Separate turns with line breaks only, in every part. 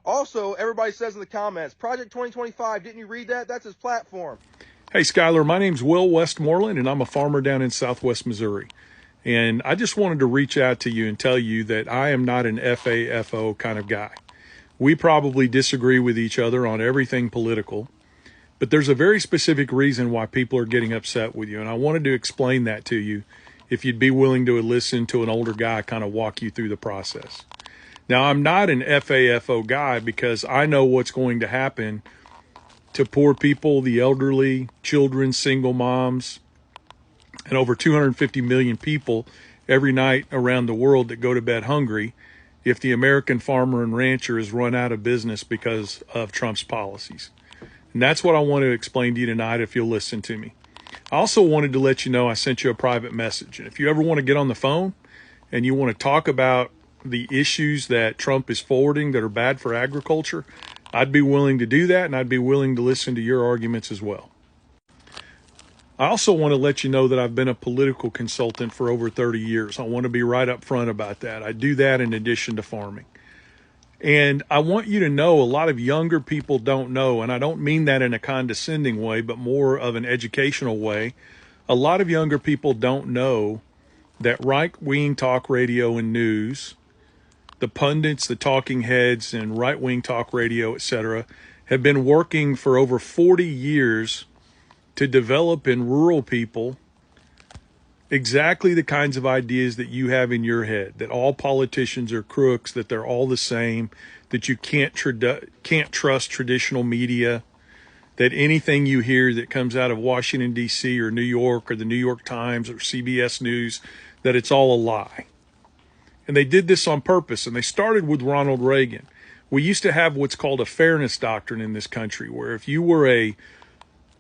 Also, everybody says in the comments, Project 2025, didn't you read that? That's his platform.
Hey, Skylar, my name's Will Westmoreland, and I'm a farmer down in Southwest Missouri. And I just wanted to reach out to you and tell you that I am not an FAFO kind of guy. We probably disagree with each other on everything political, but there's a very specific reason why people are getting upset with you. And I wanted to explain that to you if you'd be willing to listen to an older guy kind of walk you through the process. Now, I'm not an FAFO guy because I know what's going to happen to poor people, the elderly, children, single moms, and over 250 million people every night around the world that go to bed hungry if the American farmer and rancher is run out of business because of Trump's policies. And that's what I want to explain to you tonight if you'll listen to me. I also wanted to let you know I sent you a private message. And if you ever want to get on the phone and you want to talk about the issues that Trump is forwarding that are bad for agriculture, I'd be willing to do that, and I'd be willing to listen to your arguments as well. I also want to let you know that I've been a political consultant for over 30 years. I want to be right up front about that. I do that in addition to farming. And I want you to know a lot of younger people don't know, and I don't mean that in a condescending way, but more of an educational way. A lot of younger people don't know that right-wing talk radio and news, the pundits, the talking heads, and right-wing talk radio, etc., have been working for over 40 years to develop in rural people exactly the kinds of ideas that you have in your head, that all politicians are crooks, that they're all the same, that you can't trust traditional media, that anything you hear that comes out of Washington, D.C. or New York or the New York Times or CBS News, that it's all a lie. And they did this on purpose, and they started with Ronald Reagan. We used to have what's called a Fairness Doctrine in this country, where if you were a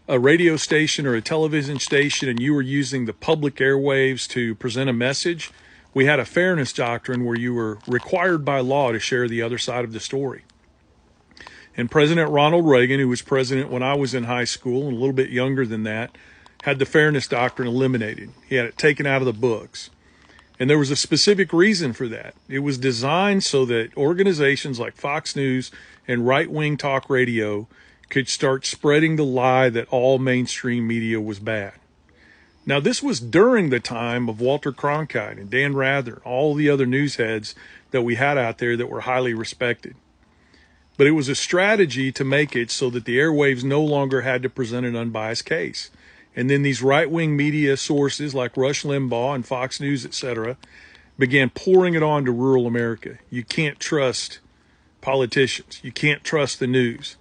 radio station or a television station and you were using the public airwaves to present a message, we had a Fairness Doctrine where you were required by law to share the other side of the story. And President Ronald Reagan, who was president when I was in high school and a little bit younger than that, had the Fairness Doctrine eliminated. He had it taken out of the books. And there was a specific reason for that. It was designed so that organizations like Fox News and right-wing talk radio could start spreading the lie that all mainstream media was bad. Now, this was during the time of Walter Cronkite and Dan Rather, all the other news heads that we had out there that were highly respected. But it was a strategy to make it so that the airwaves no longer had to present an unbiased case. And then these right-wing media sources like Rush Limbaugh and Fox News, etc., began pouring it on to rural America. You can't trust politicians. You can't trust the news.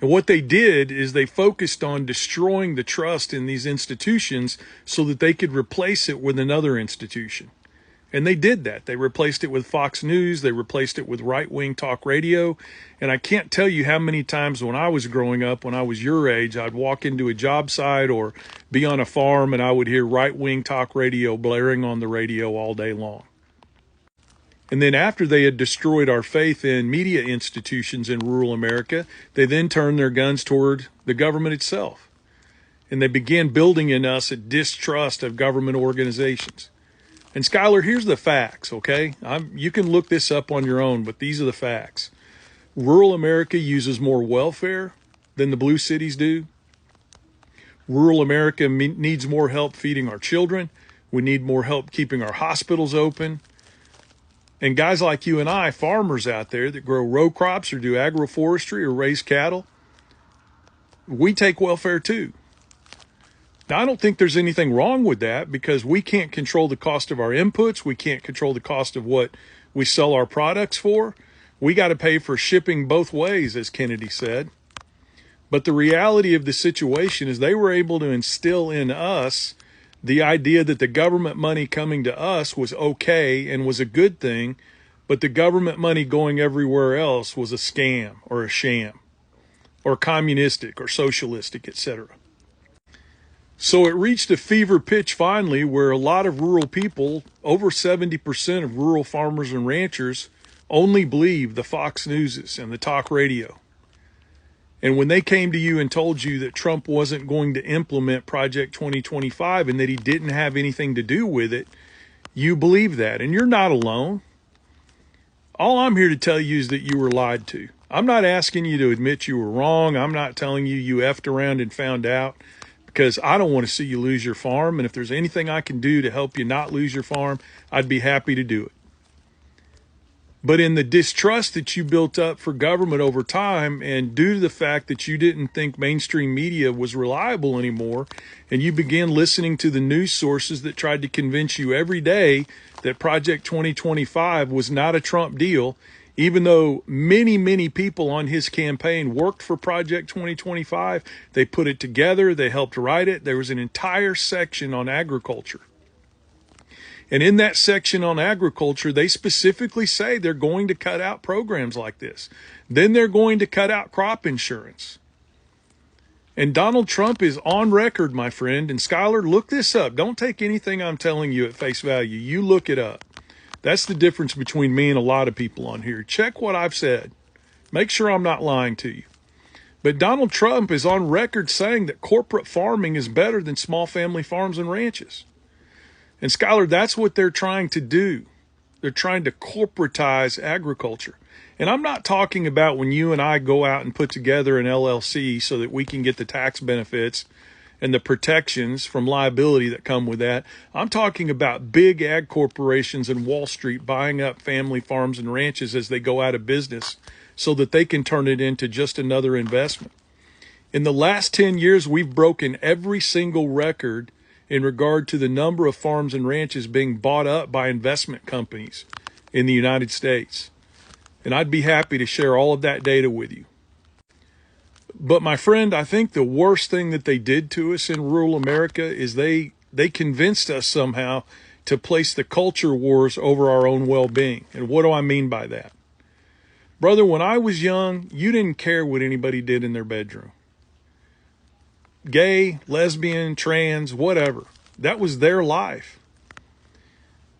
And what they did is they focused on destroying the trust in these institutions so that they could replace it with another institution. And they did that. They replaced it with Fox News. They replaced it with right-wing talk radio. And I can't tell you how many times when I was growing up, when I was your age, I'd walk into a job site or be on a farm and I would hear right-wing talk radio blaring on the radio all day long. And then after they had destroyed our faith in media institutions in rural America, they then turned their guns toward the government itself. And they began building in us a distrust of government organizations. And Skylar, here's the facts, okay? You can look this up on your own, but these are the facts. Rural America uses more welfare than the blue cities do. Rural America needs more help feeding our children. We need more help keeping our hospitals open. And guys like you and I, farmers out there that grow row crops or do agroforestry or raise cattle, we take welfare too. Now, I don't think there's anything wrong with that because we can't control the cost of our inputs. We can't control the cost of what we sell our products for. We got to pay for shipping both ways, as Kennedy said. But the reality of the situation is they were able to instill in us the idea that the government money coming to us was okay and was a good thing, but the government money going everywhere else was a scam or a sham or communistic or socialistic, etc. So it reached a fever pitch finally where a lot of rural people, over 70% of rural farmers and ranchers, only believe the Fox Newses and the talk radio. And when they came to you and told you that Trump wasn't going to implement Project 2025 and that he didn't have anything to do with it, you believe that. And you're not alone. All I'm here to tell you is that you were lied to. I'm not asking you to admit you were wrong. I'm not telling you you effed around and found out, because I don't want to see you lose your farm. And if there's anything I can do to help you not lose your farm, I'd be happy to do it. But in the distrust that you built up for government over time, and due to the fact that you didn't think mainstream media was reliable anymore, and you began listening to the news sources that tried to convince you every day that Project 2025 was not a Trump deal, even though many, many people on his campaign worked for Project 2025, they put it together, they helped write it. There was an entire section on agriculture. And in that section on agriculture, they specifically say they're going to cut out programs like this. Then they're going to cut out crop insurance. And Donald Trump is on record, my friend. And Skylar, look this up. Don't take anything I'm telling you at face value. You look it up. That's the difference between me and a lot of people on here. Check what I've said. Make sure I'm not lying to you. But Donald Trump is on record saying that corporate farming is better than small family farms and ranches. And Skylar, that's what they're trying to do. They're trying to corporatize agriculture. And I'm not talking about when you and I go out and put together an LLC so that we can get the tax benefits and the protections from liability that come with that. I'm talking about big ag corporations in Wall Street buying up family farms and ranches as they go out of business so that they can turn it into just another investment. In the last 10 years, we've broken every single record in regard to the number of farms and ranches being bought up by investment companies in the United States. And I'd be happy to share all of that data with you. But my friend, I think the worst thing that they did to us in rural America is they convinced us somehow to place the culture wars over our own well-being. And what do I mean by that? Brother, when I was young, you didn't care what anybody did in their bedroom. Gay, lesbian, trans, whatever. That was their life.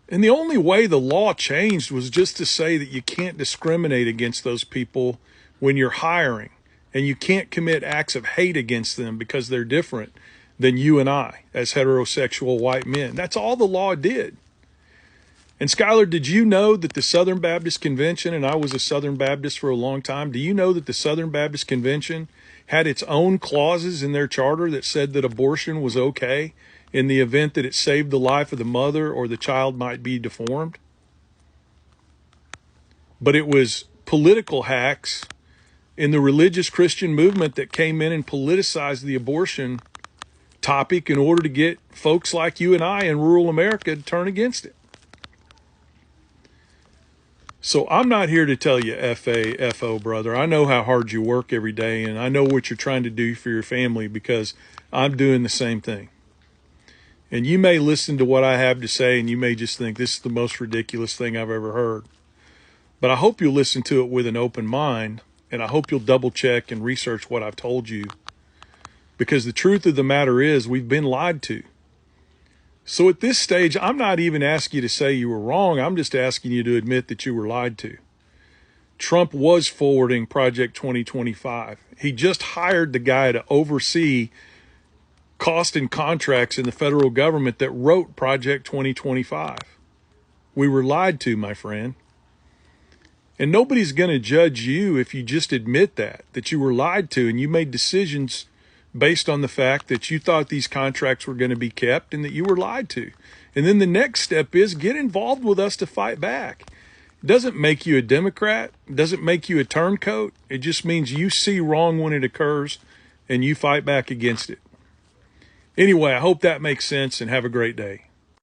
And the only way the law changed was just to say that you can't discriminate against those people when you're hiring, and you can't commit acts of hate against them because they're different than you and I as heterosexual white men. That's all the law did. And Skylar, did you know that the Southern Baptist Convention, and I was a Southern Baptist for a long time, do you know that the Southern Baptist Convention had its own clauses in their charter that said that abortion was okay in the event that it saved the life of the mother or the child might be deformed? But it was political hacks in the religious Christian movement that came in and politicized the abortion topic in order to get folks like you and I in rural America to turn against it. So I'm not here to tell you FO, brother. I know how hard you work every day, and I know what you're trying to do for your family because I'm doing the same thing. And you may listen to what I have to say, and you may just think this is the most ridiculous thing I've ever heard. But I hope you'll listen to it with an open mind, and I hope you'll double check and research what I've told you. Because the truth of the matter is we've been lied to. So at this stage, I'm not even asking you to say you were wrong. I'm just asking you to admit that you were lied to. Trump was forwarding Project 2025. He just hired the guy to oversee cost and contracts in the federal government that wrote Project 2025. We were lied to, my friend. And nobody's going to judge you if you just admit that you were lied to and you made decisions based on the fact that you thought these contracts were going to be kept and that you were lied to. And then the next step is get involved with us to fight back. It doesn't make you a Democrat. It doesn't make you a turncoat. It just means you see wrong when it occurs and you fight back against it. Anyway, I hope that makes sense, and have a great day.